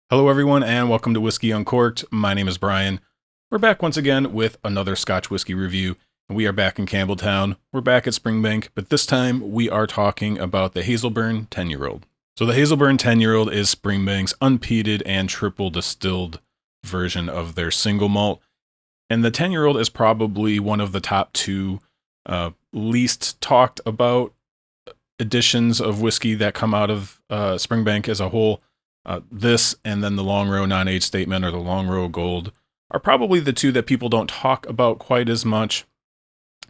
Hello everyone and welcome to Whiskey Uncorked. My name is Brian. We're back once again with another Scotch whiskey review. And we are back in Campbelltown. We're back at Springbank, but this time we are talking about the Hazelburn 10-year-old. So the Hazelburn 10-year-old is Springbank's unpeated and triple distilled version of their single malt. And the 10-year-old is probably one of the top two least talked about editions of whiskey that come out of Springbank as a whole. This and then the Long Row Non-Age Statement or the Long Row Gold are probably the two that people don't talk about quite as much,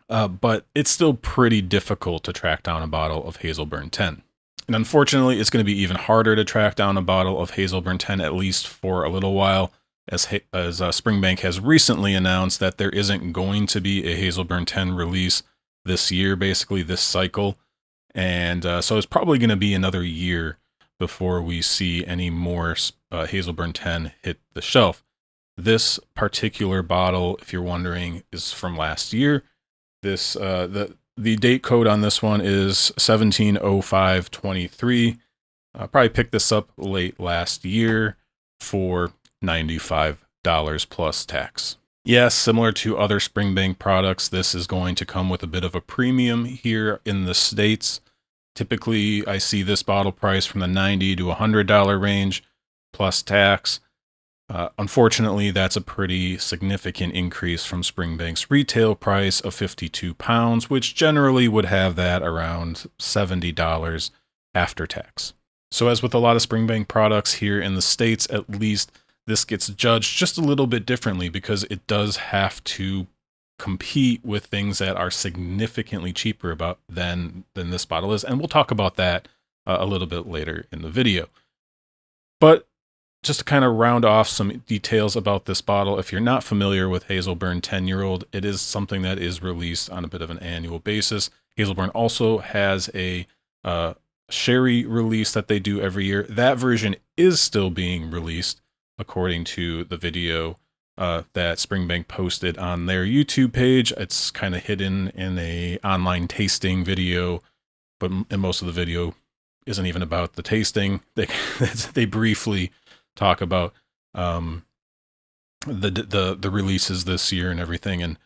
but it's still pretty difficult to track down a bottle of Hazelburn 10. And unfortunately, it's going to be even harder to track down a bottle of Hazelburn 10, at least for a little while, as Springbank has recently announced that there isn't going to be a Hazelburn 10 release this year, basically this cycle. And so it's probably going to be another year before we see any more Hazelburn 10 hit the shelf. This particular bottle, if you're wondering, is from last year. This the date code on this one is 170523. Probably picked this up late last year for $95 plus tax. Yes, similar to other Springbank products, this is going to come with a bit of a premium here in the States. Typically, I see this bottle price from the $90 to $100 range plus tax. Unfortunately, that's a pretty significant increase from Springbank's retail price of £52, which generally would have that around $70 after tax. So as with a lot of Springbank products here in the States, at least, this gets judged just a little bit differently because it does have to compete with things that are significantly cheaper than this bottle is. And we'll talk about that a little bit later in the video. But just to kind of round off some details about this bottle, if you're not familiar with Hazelburn 10-year-old, it is something that is released on a bit of an annual basis. Hazelburn also has a sherry release that they do every year. That version is still being released according to the video that Springbank posted on their YouTube page. It's kind of hidden in a online tasting video, but most of the video isn't even about the tasting. They briefly talk about the releases this year and everything, and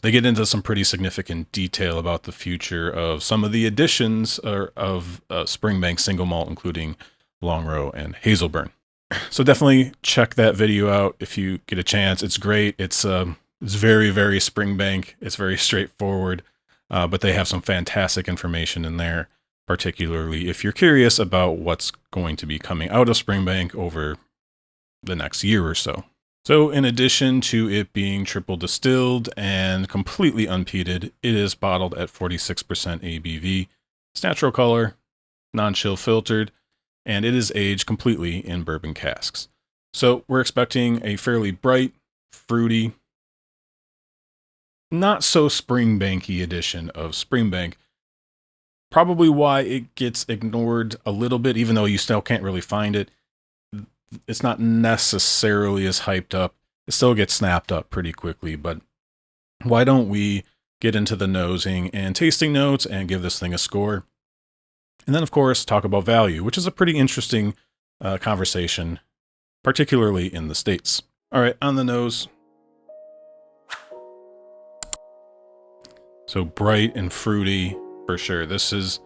they get into some pretty significant detail about the future of some of the additions of Springbank single malt, including Long Row and Hazelburn. So definitely check that video out if you get a chance. It's great. It's very, very Springbank. It's very straightforward, but they have some fantastic information in there, particularly if you're curious about what's going to be coming out of Springbank over the next year or so. So in addition to it being triple distilled and completely unpeated, it is bottled at 46% ABV. It's natural color, non-chill filtered, and it is aged completely in bourbon casks. So we're expecting a fairly bright, fruity, not so Springbanky edition of Springbank. Probably why it gets ignored a little bit, even though you still can't really find it. It's not necessarily as hyped up. It still gets snapped up pretty quickly, but why don't we get into the nosing and tasting notes and give this thing a score? And then, of course, talk about value, which is a pretty interesting conversation, particularly in the States. All right, on the nose. So bright and fruity, for sure. This is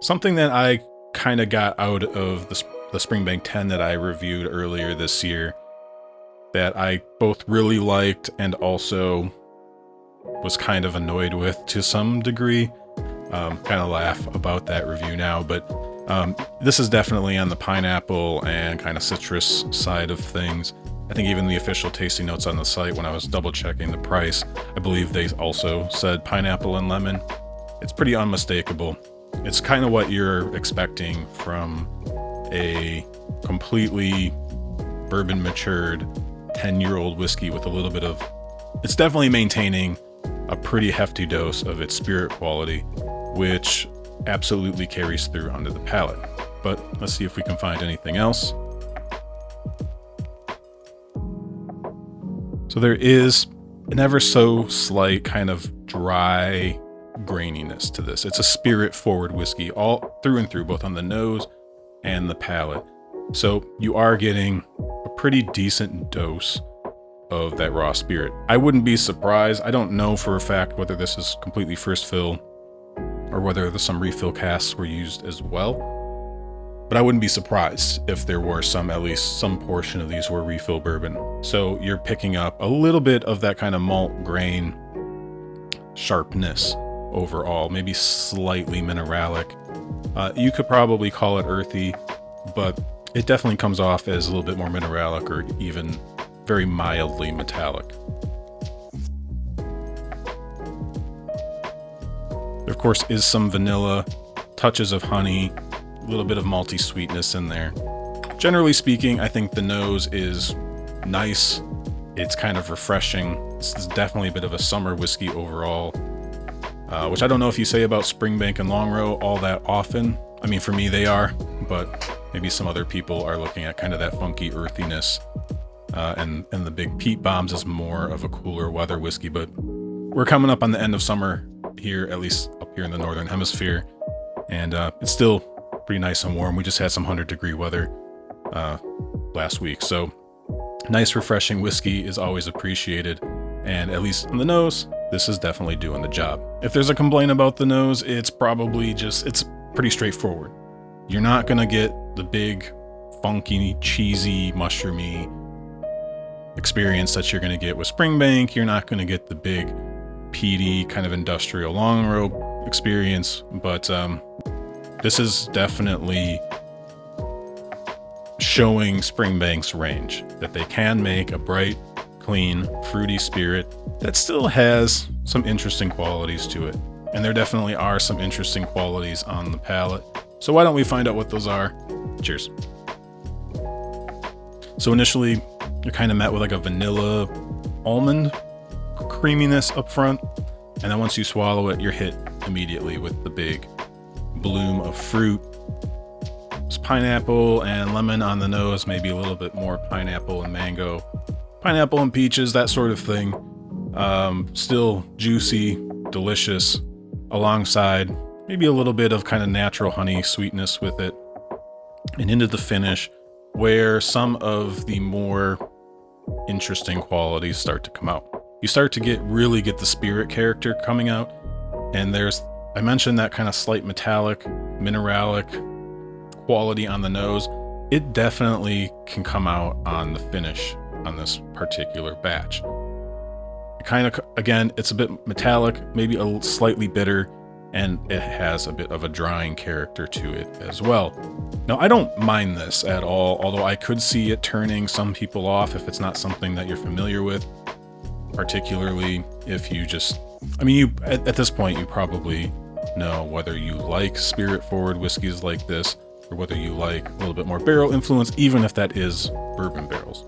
something that I kind of got out of the Springbank 10 that I reviewed earlier this year, that I both really liked and also was kind of annoyed with to some degree. Kind of laugh about that review now, but this is definitely on the pineapple and kind of citrus side of things. I think even the official tasting notes on the site, when I was double checking the price, I believe they also said pineapple and lemon. It's pretty unmistakable. It's kind of what you're expecting from a completely bourbon matured 10-year-old whiskey with a little bit of, it's definitely maintaining a pretty hefty dose of its spirit quality, which absolutely carries through onto the palate. But let's see if we can find anything else. So there is an ever so slight kind of dry graininess to this. It's a spirit-forward whiskey all through and through, both on the nose and the palate. So you are getting a pretty decent dose of that raw spirit. I wouldn't be surprised. I don't know for a fact whether this is completely first fill or whether some refill casks were used as well, but I wouldn't be surprised if there were at least some portion of these were refill bourbon. So you're picking up a little bit of that kind of malt grain sharpness overall, maybe slightly mineralic. You could probably call it earthy, but it definitely comes off as a little bit more mineralic or even very mildly metallic. There, of course, is some vanilla, touches of honey, a little bit of malty sweetness in there. Generally speaking, I think the nose is nice. It's kind of refreshing. This is definitely a bit of a summer whiskey overall, which I don't know if you say about Springbank and Longrow all that often. I mean, for me, they are, but maybe some other people are looking at kind of that funky earthiness. And the big peat bombs is more of a cooler weather whiskey, but we're coming up on the end of summer here, at least up here in the Northern Hemisphere. And it's still pretty nice and warm. We just had some 100-degree weather last week. So nice, refreshing whiskey is always appreciated. And at least on the nose, this is definitely doing the job. If there's a complaint about the nose, it's probably it's pretty straightforward. You're not going to get the big, funky, cheesy, mushroomy experience that you're going to get with Springbank. You're not going to get the big, peaty, kind of industrial Longrow experience, but this is definitely showing Springbank's range, that they can make a bright, clean, fruity spirit that still has some interesting qualities to it. And there definitely are some interesting qualities on the palate. So why don't we find out what those are? Cheers. So initially, you're kind of met with like a vanilla almond creaminess up front. And then once you swallow it, you're hit immediately with the big bloom of fruit. It's pineapple and lemon on the nose, maybe a little bit more pineapple and mango. Pineapple and peaches, that sort of thing. Still juicy, delicious, alongside maybe a little bit of kind of natural honey sweetness with it. And into the finish, where some of the more interesting qualities start to come out. You start to really get the spirit character coming out. And I mentioned that kind of slight metallic, mineralic quality on the nose. It definitely can come out on the finish on this particular batch. Kind of, again, it's a bit metallic, maybe a slightly bitter, and it has a bit of a drying character to it as well. Now, I don't mind this at all, although I could see it turning some people off if it's not something that you're familiar with, particularly if you just, I mean, at this point, you probably know whether you like spirit-forward whiskeys like this, or whether you like a little bit more barrel influence, even if that is bourbon barrels.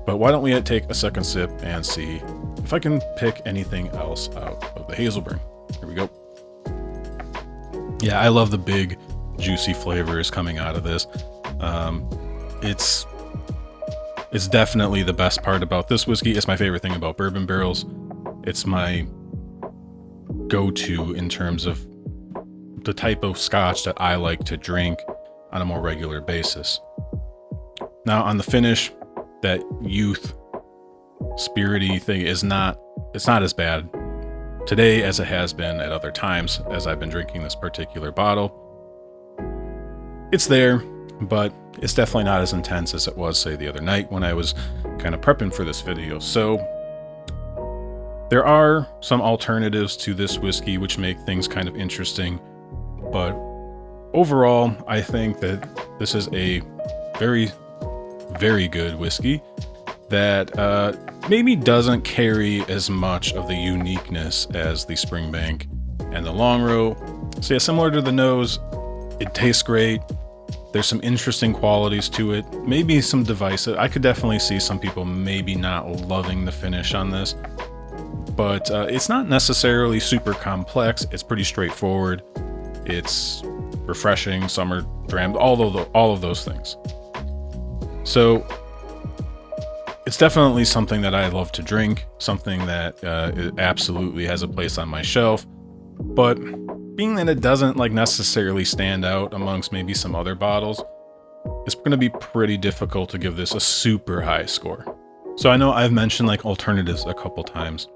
But why don't we take a second sip and see if I can pick anything else out of the Hazelburn. Here we go. Yeah, I love the big, juicy flavors coming out of this. It's definitely the best part about this whiskey. It's my favorite thing about bourbon barrels. It's my go-to in terms of the type of scotch that I like to drink on a more regular basis. Now, on the finish, that youth, spirity thing it's not as bad today as it has been at other times as I've been drinking this particular bottle. It's there, but it's definitely not as intense as it was, say, the other night when I was kind of prepping for this video. So there are some alternatives to this whiskey which make things kind of interesting, but overall, I think that this is a very, very good whiskey that maybe doesn't carry as much of the uniqueness as the Springbank and the Longrow. So yeah, similar to the nose, it tastes great. There's some interesting qualities to it. Maybe some divisive. I could definitely see some people maybe not loving the finish on this, but it's not necessarily super complex. It's pretty straightforward. It's refreshing, summer dram, all of those things. So it's definitely something that I love to drink, something that it absolutely has a place on my shelf. But being that it doesn't like necessarily stand out amongst maybe some other bottles, it's going to be pretty difficult to give this a super high score. So I know I've mentioned like alternatives a couple times,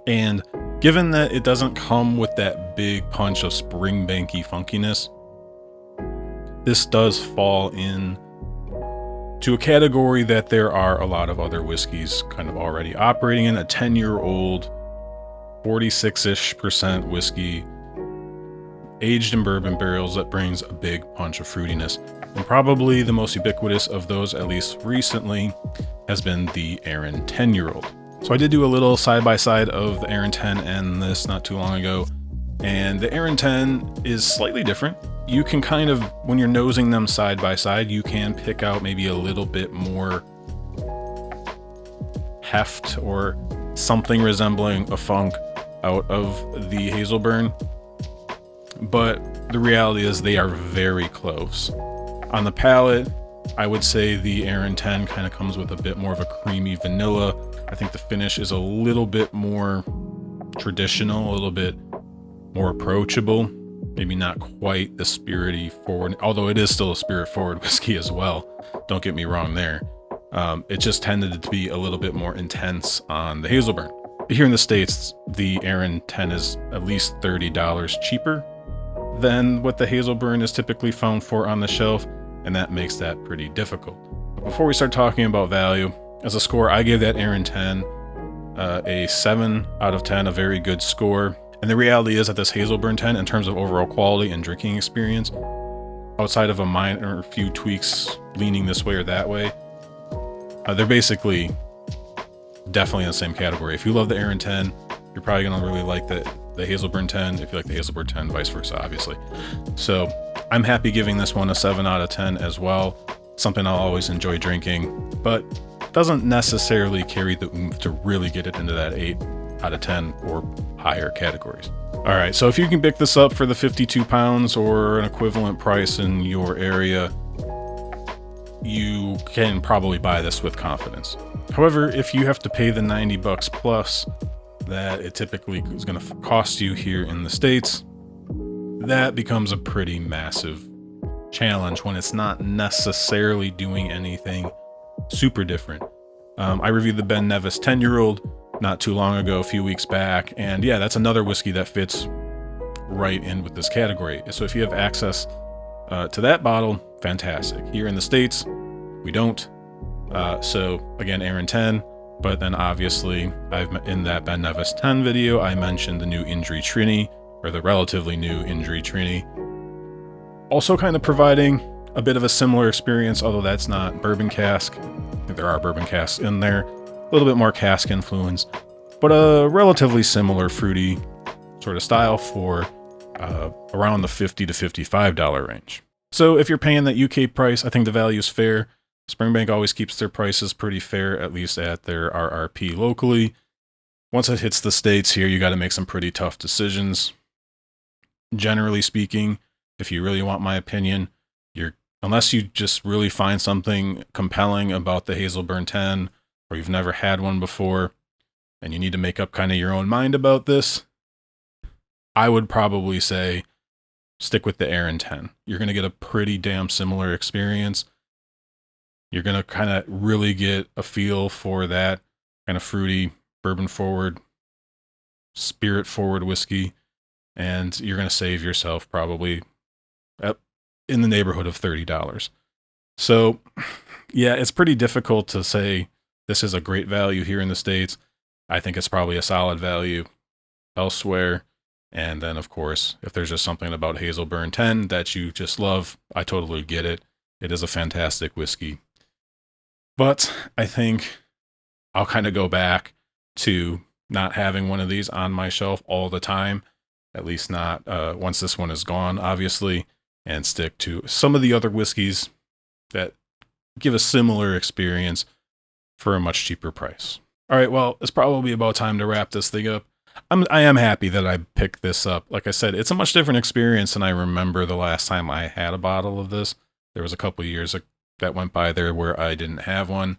and given that it doesn't come with that big punch of Springbanky funkiness, this does fall in to a category that there are a lot of other whiskeys kind of already operating in. A 10-year-old 46-ish% whiskey aged in bourbon barrels that brings a big punch of fruitiness. And probably the most ubiquitous of those, at least recently, has been the Aaron 10-year-old. So I did do a little side-by-side of the Aaron 10 and this not too long ago, and the Aaron 10 is slightly different. You can kind of, when you're nosing them side by side, you can pick out maybe a little bit more heft or something resembling a funk out of the Hazelburn. But the reality is they are very close. On the palate, I would say the Aaron 10 kind of comes with a bit more of a creamy vanilla. I think the finish is a little bit more traditional, a little bit more approachable. Maybe not quite the spirity forward, although it is still a spirit forward whiskey as well. Don't get me wrong there. It just tended to be a little bit more intense on the Hazelburn. Here in the States, the Aaron 10 is at least $30 cheaper than what the Hazelburn is typically found for on the shelf, and that makes that pretty difficult. But before we start talking about value, as a score, I gave that Aaron 10 a 7 out of 10, a very good score. And the reality is that this Hazelburn 10, in terms of overall quality and drinking experience, outside of a minor few tweaks leaning this way or that way, they're basically definitely in the same category. If you love the Aaron 10, you're probably going to really like the Hazelburn 10. If you like the Hazelburn 10, vice versa, obviously. So I'm happy giving this one a 7 out of 10 as well. Something I'll always enjoy drinking, but doesn't necessarily carry the oomph to really get it into that 8 out of 10 or higher categories. All right, so if you can pick this up for the 52 pounds or an equivalent price in your area, you can probably buy this with confidence. However, if you have to pay the $90 plus that it typically is going to cost you here in the States, that becomes a pretty massive challenge when it's not necessarily doing anything super different. I reviewed the Ben Nevis 10-year-old not too long ago, a few weeks back, and yeah, that's another whiskey that fits right in with this category. So if you have access to that bottle, fantastic. Here in the States, we don't. So again, Aaron 10, but then obviously in that Ben Nevis 10 video, I mentioned the new Indri Trini, or the relatively new Indri Trini. Also kind of providing a bit of a similar experience, although that's not bourbon cask. I think there are bourbon casks in there. A little bit more cask influence, but a relatively similar fruity sort of style for around the $50 to $55 range. So if you're paying that UK price, I think the value is fair. Springbank always keeps their prices pretty fair, at least at their RRP locally. Once it hits the States here, you got to make some pretty tough decisions. Generally speaking, if you really want my opinion, unless you just really find something compelling about the Hazelburn 10, or you've never had one before, and you need to make up kind of your own mind about this, I would probably say stick with the Aaron 10. You're going to get a pretty damn similar experience. You're going to kind of really get a feel for that kind of fruity, bourbon forward, spirit forward whiskey, and you're going to save yourself probably in the neighborhood of $30. So yeah, it's pretty difficult to say this is a great value here in the States. I think it's probably a solid value elsewhere. And then, of course, if there's just something about Hazelburn 10 that you just love, I totally get it. It is a fantastic whiskey. But I think I'll kind of go back to not having one of these on my shelf all the time, at least not once this one is gone, obviously, and stick to some of the other whiskeys that give a similar experience for a much cheaper price. All right, well, it's probably about time to wrap this thing up. I am happy that I picked this up. Like I said, it's a much different experience than I remember the last time I had a bottle of this. There was a couple of years that went by there where I didn't have one,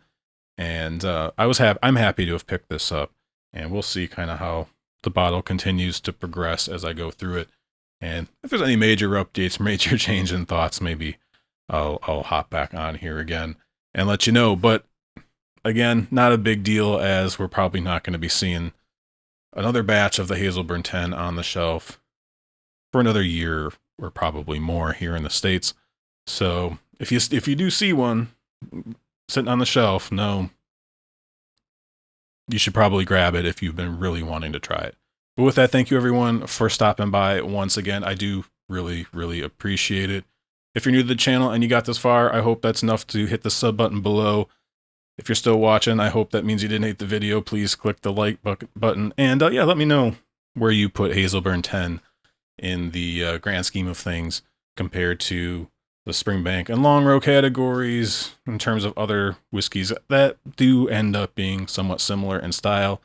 and I'm happy to have picked this up, and we'll see kind of how the bottle continues to progress as I go through it. And if there's any major updates, major change in thoughts, maybe I'll hop back on here again and let you know. But again, not a big deal, as we're probably not going to be seeing another batch of the Hazelburn 10 on the shelf for another year or probably more here in the States. So if you do see one sitting on the shelf, no, you should probably grab it if you've been really wanting to try it. But with that, thank you everyone for stopping by once again. I do really, really appreciate it. If you're new to the channel and you got this far, I hope that's enough to hit the sub button below. If you're still watching, I hope that means you didn't hate the video. Please click the like button. And yeah, let me know where you put Hazelburn 10 in the grand scheme of things compared to the Springbank and Long Row categories in terms of other whiskeys that do end up being somewhat similar in style.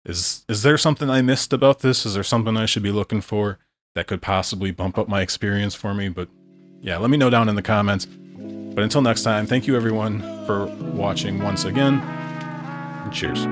Is there something I missed about this? Is there something I should be looking for that could possibly bump up my experience for me? But yeah, let me know down in the comments. But until next time, thank you everyone for watching once again, and cheers.